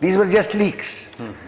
These were just leaks.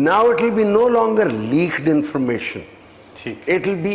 Now it will be no longer leaked information. It will be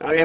I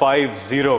5-0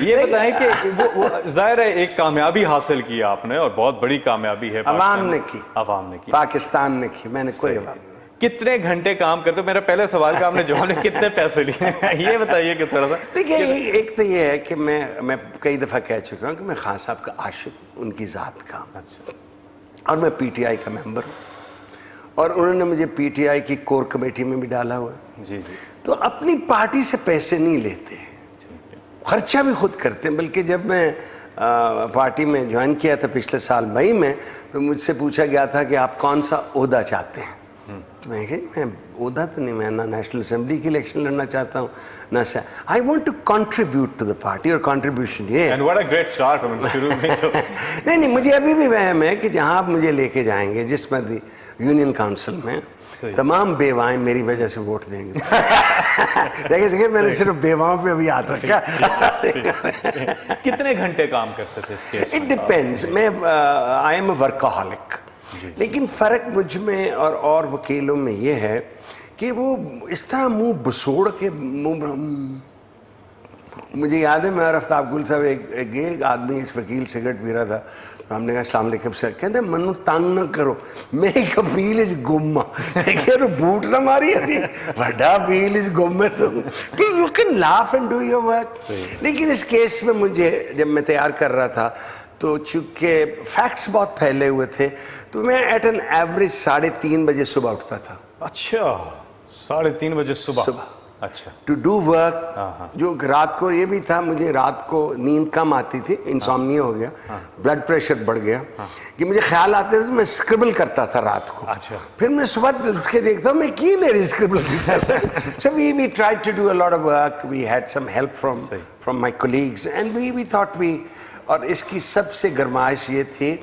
یہ بتائیں کہ وہ ظاہر ہے ایک کامیابی حاصل کی آپ نے اور بہت بڑی کامیابی ہے. عوام نے کی, عوام نے کی, پاکستان نے کی, میں نے کوئی عوام. کتنے گھنٹے کام کرتے ہو؟ میرا پہلے سوال کا آپ نے جواب نے کتنے پیسے لیے یہ بتائیے کہ تھوڑا سا. دیکھیے ایک تو یہ ہے کہ میں کئی دفعہ کہہ چکا ہوں کہ میں خان صاحب کا عاشق ہوں, ان کی ذات کا, اور میں پی ٹی آئی کا ممبر ہوں, اور انہوں نے مجھے پی ٹی آئی کی کور کمیٹی میں بھی ڈالا ہوا ہے. جی جی. تو اپنی پارٹی سے پیسے نہیں لیتے ہیں, خرچہ بھی خود کرتے ہیں. بلکہ جب میں پارٹی میں جوائن کیا تھا پچھلے سال مئی میں, تو مجھ سے پوچھا گیا تھا کہ آپ کون سا عہدہ چاہتے ہیں. میں کہا میں عہدہ تو نہیں, میں نہ نیشنل اسمبلی کی الیکشن لڑنا چاہتا ہوں نہ سے. I want to contribute to the party, اور کنٹریبیوشن یہ ہے. نہیں, مجھے ابھی بھی وہم ہے کہ جہاں آپ مجھے لے کے جائیں گے, جس مرضی یونین کاؤنسل میں, تمام بیوائیں میری وجہ سے ووٹ دیں گے. دیکھیں میں نے صرف بیواؤں پہ ابھی ہاتھ رکھا. کتنے گھنٹے کام کرتے تھے اس کیس میں؟ It depends. میں آئی ایم اے ورکاہولک. لیکن فرق مجھ میں اور وکیلوں میں یہ ہے کہ وہ اس طرح منہ بسوڑ کے مجھے یاد ہے, میں اور آفتاب گل صاحب ایک آدمی, اس وکیل سگریٹ پی رہا تھا, تو ہم نے کہا السلام علیکم سر. کہتے منو تنگ نہ کرو, میں ایک اپیل اس گم دیکھے بوٹ نہ ماری تھی, بڑا اپیل اس گم میں. تو you can laugh and do your work. لیکن اس کیس میں مجھے جب میں تیار کر رہا تھا, تو چونکہ فیکٹس بہت پھیلے ہوئے تھے, تو میں ایٹ این ایوریج 3:30 بجے صبح اٹھتا تھا. اچھا, 3:30 بجے صبح. اچھا. To do work. جو رات کو یہ بھی تھا, مجھے رات کو نیند کم آتی تھی, انسومنیا ہو گیا, بلڈ پریشر بڑھ گیا, کہ مجھے خیال آتے تھے, میں اسکربل کرتا تھا رات کو. پھر میں صبح اٹھ کے دیکھتا ہوں میں کی میری اسکربل کی. So we tried to do a lot of work. We had some help from my colleagues, and we thought اور اس کی سب سے گرمائش یہ تھی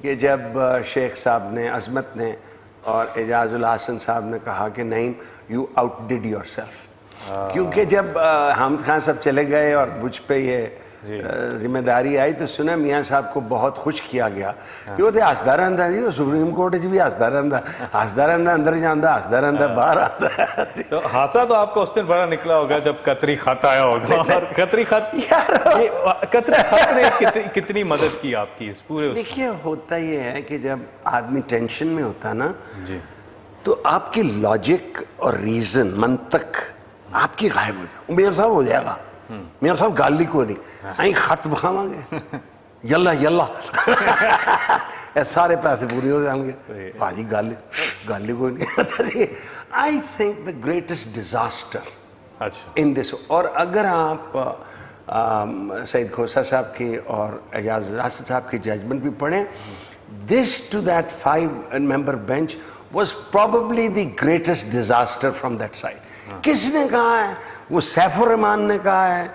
کہ جب شیخ صاحب نے, عظمت نے اور اعجاز الحسن صاحب نے کہا کہ Naeem you outdid yourself. کیونکہ جب حامد خان صاحب چلے گئے اور مجھ پہ یہ ذمہ داری آئی, تو سنا میاں صاحب کو بہت خوش کیا گیا کہ وہ تو ہسدا رہندا جی, وہ سپریم کورٹ بھی ہسدا رہندا اندر جاندا, ہسدا رہندا باہر آندا. تو حادثہ تو آپ کو اس دن بڑا نکلا ہوگا جب قطری خط آیا ہوگا. اور قطری خط نے کتنی مدد کی آپ کی اس پورے؟ دیکھیے ہوتا یہ ہے کہ جب آدمی ٹینشن میں ہوتا نا, تو آپ کی لاجک اور ریزن, منطق آپ کی غائب ہو جائے. میاں صاحب ہو جائے گا, میاں صاحب گالی کو نہیں, آئیں خط بخاواں گے, یلا سارے پیسے پورے ہو جائیں گے. بھاجی گالی کو نہیں. I think the greatest disaster in this. اور اگر آپ سعید کھوسہ صاحب کی اور اعجاز الحسن صاحب کی ججمنٹ بھی پڑھیں, دس to that 5 member bench was probably the greatest disaster from that side. کس نے کہا ہے؟ وہ سیف الرحمان نے کہا ہے.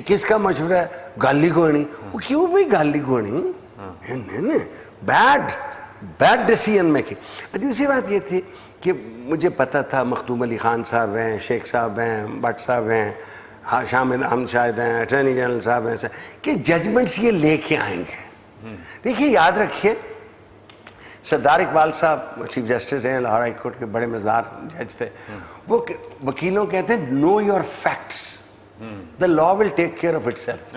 کس کا مشورہ ہے؟ گالی کو نہیں. وہ کیوں بھائی گالی کو نہیں؟ بیڈ ڈیسیژن میں کی. دوسری بات یہ تھی کہ مجھے پتا تھا مخدوم علی خان صاحب ہیں, شیخ صاحب ہیں, بٹ صاحب ہیں, شامل احمد شاہد ہیں, اٹارنی جنرل صاحب ہیں, کہ ججمنٹس یہ لے کے آئیں گے. دیکھیے یاد رکھیے, سردار اقبال صاحب چیف جسٹس ہیں لاہور ہائی کورٹ کے, بڑے مزدار جج تھے. وہ وکیلوں کہتے ہیں know your facts, the law will take care of itself.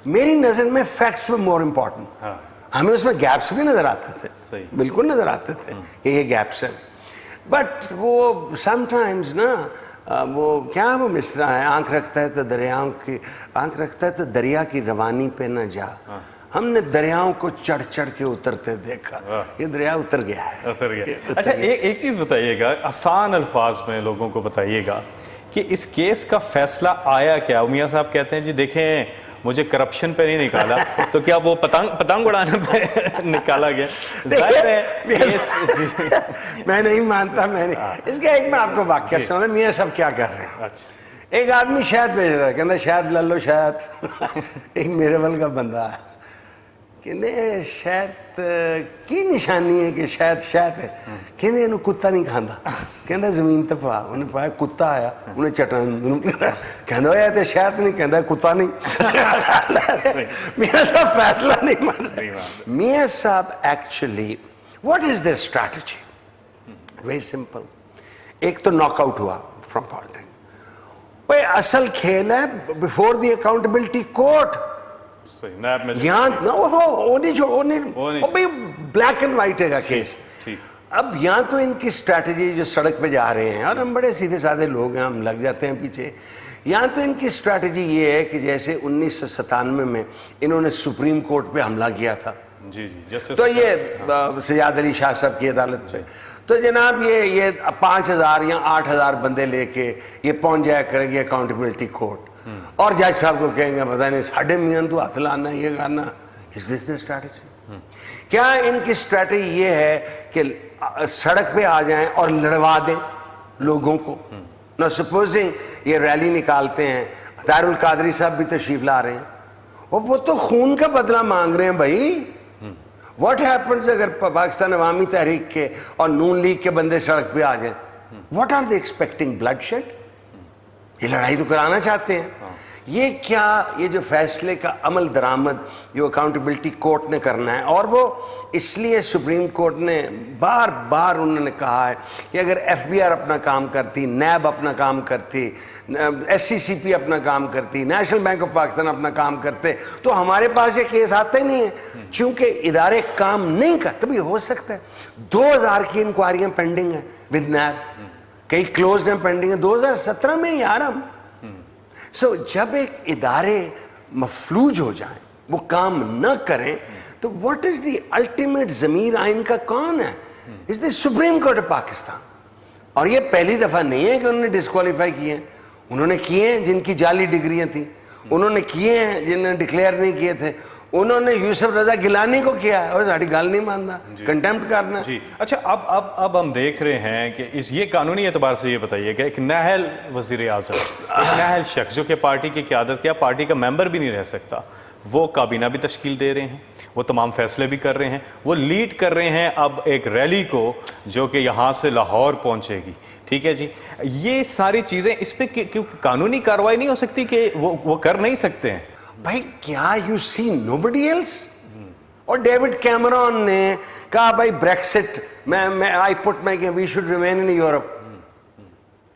میری نظر میں فیکٹس میں مور امپورٹنٹ. ہمیں اس میں گیپس بھی نظر آتے تھے, بالکل نظر آتے تھے کہ یہ گیپس ہیں. بٹ وہ سم ٹائمز نا, وہ کیا وہ مصرع ہے, آنکھ رکھتا ہے تو دریا کی روانی پہ نہ جا. ہم نے دریاؤں کو چڑھ کے اترتے دیکھا, یہ دریا اتر گیا ہے. اچھا ایک چیز بتائیے گا, آسان الفاظ میں لوگوں کو بتائیے گا کہ اس کیس کا فیصلہ آیا کیا؟ میاں صاحب کہتے ہیں جی دیکھیں مجھے کرپشن پہ نہیں نکالا, تو کیا وہ پتنگ اڑانے پہ نکالا گیا؟ میں نہیں مانتا. میں نہیں. اس کا ایک میں آپ کو واقعہ سنا, میاں صاحب کیا کر رہے ہیں. ایک آدمی شہد بھیج رہا ہے, کہنا شہد لے لو شہد. ایک میرے ول کا بندہ ہے, کہنے شہد کی نشانی ہے کہ شہد ہے. کہنے انہوں کتا نہیں کھانا. کہنا زمین تے پا, انہیں پایا کتا آیا, انہیں چٹان کہنا ہوا تو شہد نہیں, کہنا کتا نہیں. میاں صاحب فیصلہ نہیں مان رہے. میاں صاحب actually what is there strategy? Very simple. ایک تو ناک آؤٹ ہوا فرام پارٹنگ, وہ اصل کھیل ہے before the accountability court. NAB میں یہاں بلیک اینڈ وائٹ ہے گا کیس. اب یہاں تو ان کی اسٹریٹجی جو سڑک پہ جا رہے ہیں, اور ہم بڑے سیدھے سادے لوگ ہیں, ہم لگ جاتے ہیں پیچھے. یہاں تو ان کی اسٹریٹجی یہ ہے کہ جیسے 1997 میں انہوں نے سپریم کورٹ پہ حملہ کیا تھا, تو یہ سجاد علی شاہ صاحب کی عدالت پہ, تو جناب یہ 5000 یا 8000 بندے لے کے یہ پہنچ جایا کریں گے اکاؤنٹیبلٹی کورٹ, اور جج صاحب کو کہیں گے پتہ نہیں ساڑھے میاں تو ہاتھ لانا یہ کرنا. از دس دا اسٹریٹجی؟ کیا ان کی اسٹریٹجی یہ ہے کہ سڑک پہ آ جائیں اور لڑوا دیں لوگوں کو؟ نو سپوزنگ یہ ریلی نکالتے ہیں, طاہر القادری صاحب بھی تشریف لا رہے ہیں, اور وہ تو خون کا بدلہ مانگ رہے ہیں بھائی. واٹ ہیپنز اگر پاکستان عوامی تحریک کے اور نون لیگ کے بندے سڑک پہ آ جائیں؟ What are they expecting? Bloodshed? یہ لڑائی تو کرانا چاہتے ہیں. یہ کیا یہ جو فیصلے کا عمل درآمد جو اکاؤنٹیبلٹی کورٹ نے کرنا ہے, اور وہ اس لیے سپریم کورٹ نے بار بار انہوں نے کہا ہے کہ اگر ایف بی آر اپنا کام کرتی, نیب اپنا کام کرتی, ایس سی سی پی اپنا کام کرتی, نیشنل بینک آف پاکستان اپنا کام کرتے, تو ہمارے پاس یہ کیس آتے ہی نہیں ہیں. چونکہ ادارے کام نہیں کر, کبھی ہو سکتا ہے 2000 کی انکوائریاں پینڈنگ ہیں ود نیب, کئی کلوزڈ ہیں پینڈنگ ہیں 2017 میں یار ہم. سو جب ایک ادارے مفلوج ہو جائیں, وہ کام نہ کریں, تو واٹ از دی الٹیمیٹ ضمیر آئین کا کون ہے؟ از دی سپریم کورٹ آف پاکستان. اور یہ پہلی دفعہ نہیں ہے کہ انہوں نے ڈسکوالیفائی کیے ہیں, انہوں نے کیے ہیں جن کی جعلی ڈگریاں تھیں, انہوں نے کیے ہیں جنہوں نے ڈکلیئر نہیں کیے تھے, انہوں نے یوسف رضا گیلانی کو کیا ہے اور ساڑھی گال نہیں ماننا, کنٹیمپٹ کرنا. جی اچھا, اب ہم دیکھ رہے ہیں کہ یہ قانونی اعتبار سے یہ بتائیے کہ ایک نااہل وزیر اعظم, ایک نااہل شخص جو کہ پارٹی کی قیادت کیا پارٹی کا ممبر بھی نہیں رہ سکتا, وہ کابینہ بھی تشکیل دے رہے ہیں, وہ تمام فیصلے بھی کر رہے ہیں, وہ لیڈ کر رہے ہیں اب ایک ریلی کو جو کہ یہاں سے لاہور پہنچے گی. ٹھیک ہے جی, یہ ساری چیزیں اس پہ قانونی کارروائی نہیں ہو سکتی کہ وہ کر نہیں سکتے ہیں؟ بھائی کیا you see nobody else? اور ڈیوڈ کیمرون نے کہا بھائی بریکسٹ میں آئی پٹ میں کہ we should remain in Europe,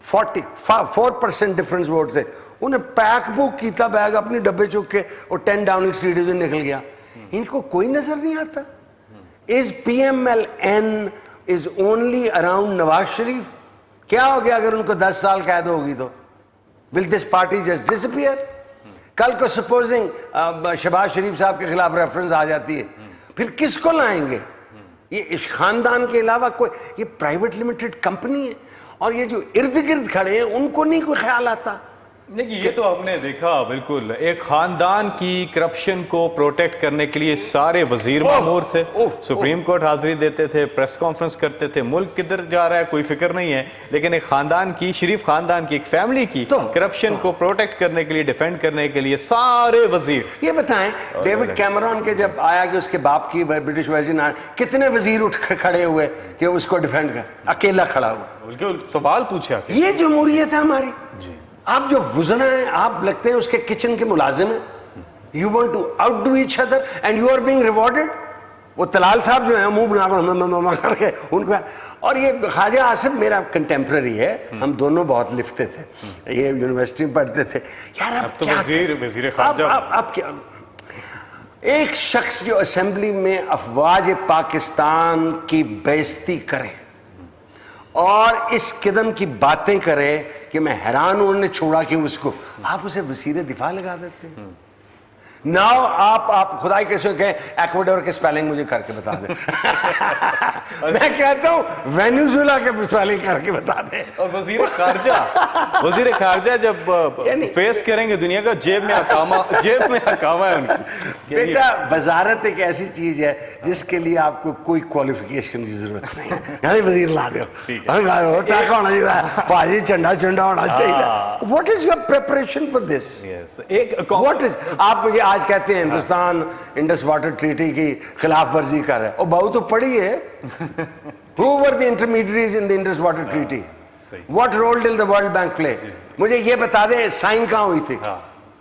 44% difference vote سے انہیں پیک بک کیتا بیگ اپنی ڈبے چک کے اور 10 ڈاؤننگ اسٹریٹ ڈویژن نکل گیا. ان کو کوئی نظر نہیں آتا. Is P M L N is only around Nawaz Sharif? کیا ہو گیا اگر ان کو 10 سال قید ہوگی تو ول دس پارٹی جسٹ ڈسپیئر؟ کل کو سپوزنگ شہباز شریف صاحب کے خلاف ریفرنس آ جاتی ہے, پھر کس کو لائیں گے؟ یہ اس خاندان کے علاوہ کوئی, یہ پرائیویٹ لمیٹڈ کمپنی ہے, اور یہ جو ارد گرد کھڑے ہیں ان کو نہیں کوئی خیال آتا. نہیں, یہ تو ہم نے دیکھا بالکل ایک خاندان کی کرپشن کو پروٹیکٹ کرنے کے لیے سارے وزیر مامور تھے, سپریم کورٹ حاضری دیتے تھے, پریس کانفرنس کرتے تھے, ملک کدھر جا رہا ہے کوئی فکر نہیں ہے, لیکن ایک خاندان کی, شریف خاندان کی, ایک فیملی کی کرپشن کو پروٹیکٹ کرنے کے لیے, ڈیفینڈ کرنے کے لیے سارے وزیر. یہ بتائیں ڈیوڈ کیمرون کے جب آیا کہ اس کے باپ کی برٹش ورجن کتنے وزیر اٹھ کھڑے ہوئے کہ اس کو ڈیفینڈ کر, اکیلا کھڑا ہوا, بلکہ سوال پوچھا. یہ جمہوریت ہے ہماری. آپ جو وزراء ہیں آپ لگتے ہیں اس کے کچن کے ملازم ہیں. You want to outdo each other and you are being rewarded. وہ طلال صاحب جو ہیں منہ بنا کر کے ان کو, اور یہ خواجہ آصف میرا کنٹمپرری ہے, ہم دونوں بہت لکھتے تھے, یہ یونیورسٹی میں پڑھتے تھے. یار اب کیا وزیر خارجہ, اب کیا ایک شخص جو اسمبلی میں افواج پاکستان کی بےزتی کرے اور اس قدم کی باتیں کرے کہ میں حیران ہوں انہوں نے چھوڑا کیوں اس کو, آپ اسے وزیر دفاع لگا دیتے ہیں. ناؤ آپ خدا کیسے کہیں ایکویڈور کے سپیلنگ مجھے کر کے بتا دیں. میں کہتا ہوں وینیزویلا کے سپیلنگ کر کے بتا دیں. اور وزیر خارجہ جب فیس کریں گے دنیا کا, جیب میں حکامہ ہے ان کی. بیٹا وزارت ایک ایسی چیز ہے جس کے لیے آپ کو کوئی کوالیفیکیشن کی ضرورت نہیں ہے. یعنی وزیر لا دو, ٹاکا ہونا چاہیے, بازی چنڈا ہونا چاہیے. What is your preparation for this? What is, آپ مجھے آج کہتے ہیں ہندوستان انڈس واٹر ٹریٹی کی خلاف ورزی کر رہا ہے, اور بہو تو پڑھی ہے. Who were the intermediaries in the Indus Water Treaty? What role did the World Bank play? مجھے یہ بتا دیں سائن کہاں ہوئی تھی,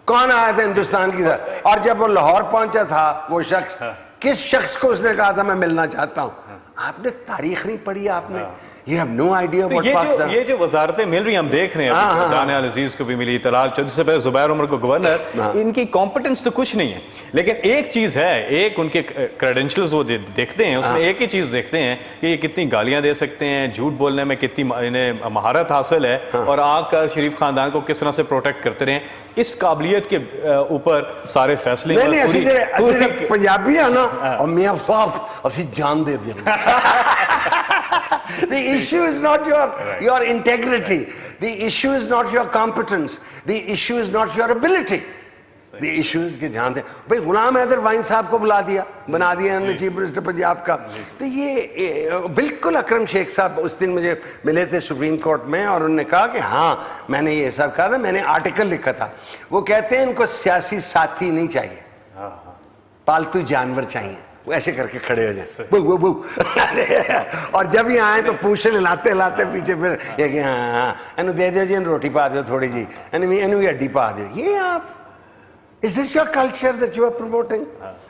کون آیا تھا ہندوستان کی طرف, اور جب وہ لاہور پہنچا تھا وہ شخص, کس شخص کو اس نے کہا تھا میں ملنا چاہتا ہوں؟ آپ نے تاریخ نہیں پڑھی, آپ نے You have no idea تو what Pakistan. یہ جو وزارتیں مل رہی ہیں ہم دیکھ رہے ہیں, دانیال عزیز کو بھی ملی, طلال چودھری سے پہلے زبیر عمر کو گورنر, ان کی کمپٹنس تو کچھ نہیں ہے, لیکن ایک چیز ہے, ایک ان کے کریڈنشلز وہ دیکھتے ہیں, اس میں ایک ہی چیز دیکھتے ہیں کہ یہ کتنی گالیاں دے سکتے ہیں, جھوٹ بولنے میں کتنی انہیں مہارت حاصل ہے, اور آ کر شریف خاندان کو کس طرح سے پروٹیکٹ کرتے رہے. اس قابلیت کے اوپر سارے فیصلے. نہیں پنجابی ہے نا, اور میاں صاحب اسی جان دے دیں. The issue is not your integrity. The issue is not your competence. The issue is not your ability. The issue is کہ جانتے ہیں بھائی غلام حیدر وائن صاحب کو بنا دیا انہوں نے چیف منسٹر پنجاب کا. تو یہ بالکل اکرم شیخ صاحب اس دن مجھے ملے تھے سپریم کورٹ میں, اور انہوں نے کہا کہ ہاں میں نے یہ سب کہا تھا, میں نے آرٹیکل لکھا تھا. وہ کہتے ہیں ان کو سیاسی ساتھی نہیں چاہیے, پالتو جانور چاہیے. ایسے کر کے کھڑے ہو جائیں, اور جب یہ آئیں تو پوچھیں ہلاتے ہلاتے پیچھے, پھر یہ کہ ہاں اینو دے دیو جی, روٹی پا دیو تھوڑی جی, اینو بھی ہڈی پا دیو. یہ آپ Is this your culture that you are promoting?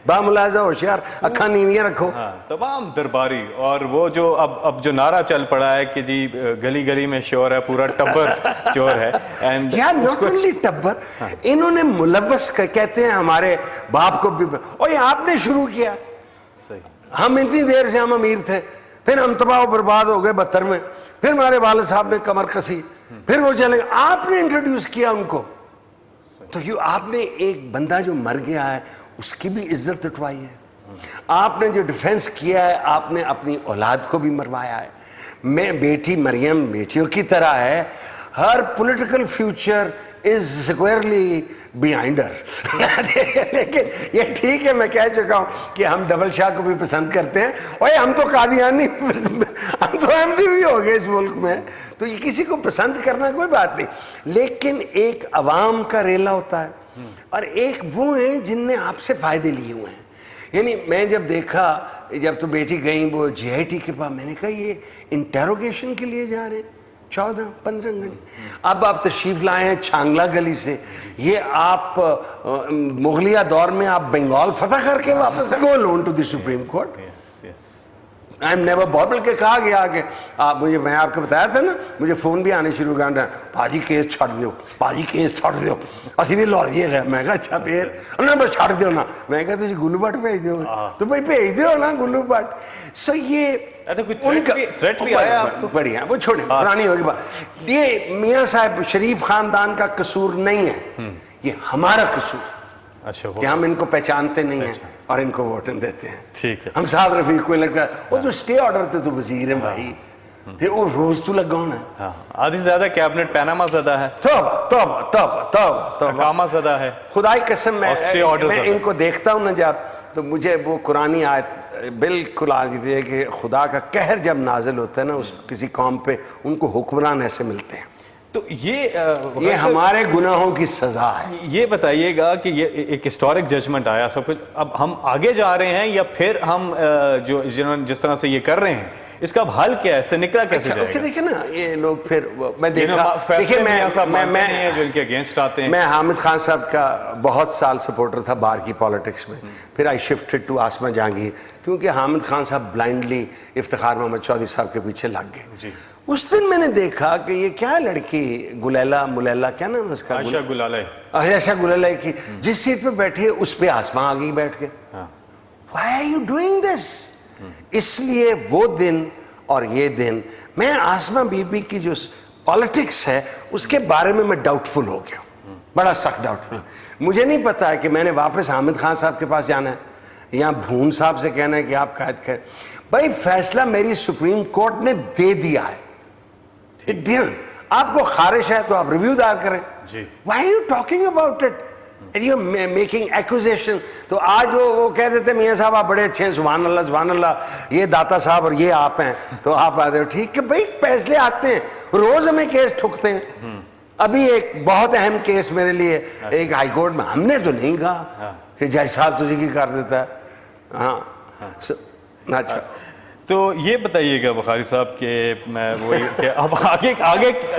با ملازہ ہوشیار, اکھاں نیویاں رکھو. تمام درباری, اور وہ جو اب جو نعرہ چل پڑا ہے کہ جی گلی گلی میں شور ہے, پورا ٹبر چور ہے. یا not only ٹبر, انہوں نے ملوث کہتے ہیں ہمارے باپ کو بھی, اور یہ آپ نے شروع کیا. ہم اتنی دیر سے ہم امیر تھے, پھر ہم تباہ و برباد ہو گئے 72 میں, پھر ہمارے والد صاحب نے کمر کسی, پھر وہ چلے گئے, آپ نے انٹروڈیوس کیا ان کو. تو آپ نے ایک بندہ جو مر گیا ہے اس کی بھی عزت اٹھوائی ہے, آپ نے جو ڈیفینس کیا ہے آپ نے اپنی اولاد کو بھی مروایا ہے. میں بیٹی مریم بیٹیوں کی طرح ہے, ہر پولیٹیکل فیوچر از سکوئرلی بیہائنڈ ہر. لیکن یہ ٹھیک ہے, میں کہہ چکا ہوں کہ ہم ڈبل شاہ کو بھی پسند کرتے ہیں, اور ہم تو قادیانی, ہم تو احمدی بھی ہو گئے اس ملک میں, تو یہ کسی کو پسند کرنا کوئی بات نہیں. لیکن ایک عوام کا ریلا ہوتا ہے, اور ایک وہ ہیں جن نے آپ سے فائدے لیے ہوئے ہیں. یعنی میں جب دیکھا, جب تو بیٹی گئیں وہ جی آئی ٹی کے پاس, میں نے کہا یہ انٹیروگیشن کے لیے جا رہے ہیں 14-15 گھنٹے, اب آپ تشریف لائے ہیں چھانگلہ گلی سے, یہ آپ مغلیہ دور میں آپ بنگال فتح کر کے واپس go alone to the supreme court. I'm never بہت, بلکہ کہا گیا کہ آپ مجھے, میں آپ کو بتایا تھا نا, مجھے فون بھی آنے شروع کرنا, پاجی کیس چھڑ دیو, پاجی کیس چھڑ دیو, اسی بھی لاہور جی ہے. میں کہا اچھا پھر انہوں نے بس چھڑ دیو نا. میں کہا تجھے گلو بٹ بھیج دیو, تو بھائی بھیج دیو نا گلو بٹ. سو یہ ان کا بڑھیا, وہ چھوڑیں, پرانی ہوگی بات. یہ میاں صاحب شریف خاندان کا قصور نہیں ہے, یہ ہمارا قصور کہ ہم ان کو پہچانتے نہیں ہیں اور ان کو ووٹیں دیتے ہیں. ٹھیک ہے, ہم ساتھ رفیق کو لگتا ہے, وہ تو اسٹے آرڈر تھے تو وزیر ہیں بھائی, پھر وہ روز تو لگا ہونا ہے. آدھی زیادہ کیبنٹ پیناما زدہ ہے, توبہ زدہ ہے. خدائی قسم میں ان کو دیکھتا ہوں نا جب, تو مجھے وہ قرآنی آیت بالکل آ جاتی ہے کہ خدا کا قہر جب نازل ہوتا ہے نا اس کسی قوم پہ, ان کو حکمران ایسے ملتے ہیں. تو یہ ہمارے گناہوں کی سزا ہے. یہ بتائیے گا کہ یہ ایک ہسٹورک ججمنٹ آیا سب کچھ, اب ہم آگے جا رہے ہیں یا پھر ہم جو جس طرح سے یہ کر رہے ہیں اس کا اب حل کیا ہے, سے نکلا کیسے جائے گا؟ دیکھیں نا یہ لوگ پھر میں دیکھا, دیکھیں میں جو ان کے اگینسٹ آتے ہیں, میں حامد خان صاحب کا بہت سال سپورٹر تھا بار کی پالیٹکس میں, پھر آئی شفٹڈ ٹو آسما جہانگیر, کیونکہ حامد خان صاحب بلائنڈلی افتخار محمد چودھری صاحب کے پیچھے لگ گئے. اس دن میں نے دیکھا کہ یہ کیا ہے لڑکی ملیلا کیا نام ہے اس کا, عائشہ گلالہ, عائشہ گلالہ کی جس سیٹ پہ بیٹھی ہے اس پہ آسما آ گئی بیٹھ کے. Why are you doing this? اس لیے وہ دن اور یہ دن, میں آسما بی بی کی جو پالیٹکس ہے اس کے بارے میں ڈاؤٹ فل ہو گیا, بڑا سخت ڈاؤٹ فل. مجھے نہیں پتا ہے کہ میں نے واپس حامد خان صاحب کے پاس جانا ہے یا بھون صاحب سے کہنا ہے کہ آپ قائد کریں. بھائی فیصلہ میری سپریم کورٹ نے دے دیا ہے, آپ کو خارش ہے تو آپ ریویو دار کریں. Why are you talking about it? And you're making accusation. تو آج وہ کہہ دیتے میاں صاحب آپ بڑے اچھے ہیں, سبحان اللہ سبحان اللہ, یہ داتا صاحب اور یہ آپ ہیں, تو آپ آ رہے ہو. ٹھیک ہے بھائی, فیصلے آتے ہیں, روز ہمیں کیس ٹھکتے ہیں. ابھی ایک بہت اہم کیس میرے لیے ایک ہائی کورٹ میں, ہم نے تو نہیں کہا کہ جج صاحب تجھے کی کر دیتا ہے. ہاں اچھا, تو یہ بتائیے گا بخاری صاحب کہ میں وہی کہ اب آگے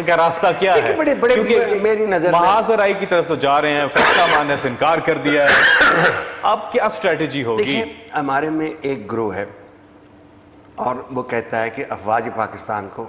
کا راستہ کیا ہے, کیونکہ میری نظر محاصرہ کی طرف تو جا رہے ہیں, فیصلہ ماننے سے انکار کر دیا ہے, اب کیا اسٹریٹجی ہوگی؟ ہمارے میں ایک گروہ ہے اور وہ کہتا ہے کہ افواج پاکستان کو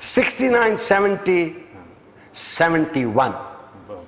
69, 70, 71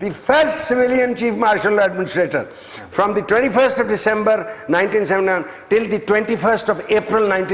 the first civilian chief marshal administrator from the 21st of December 1979 till the 21st of April 19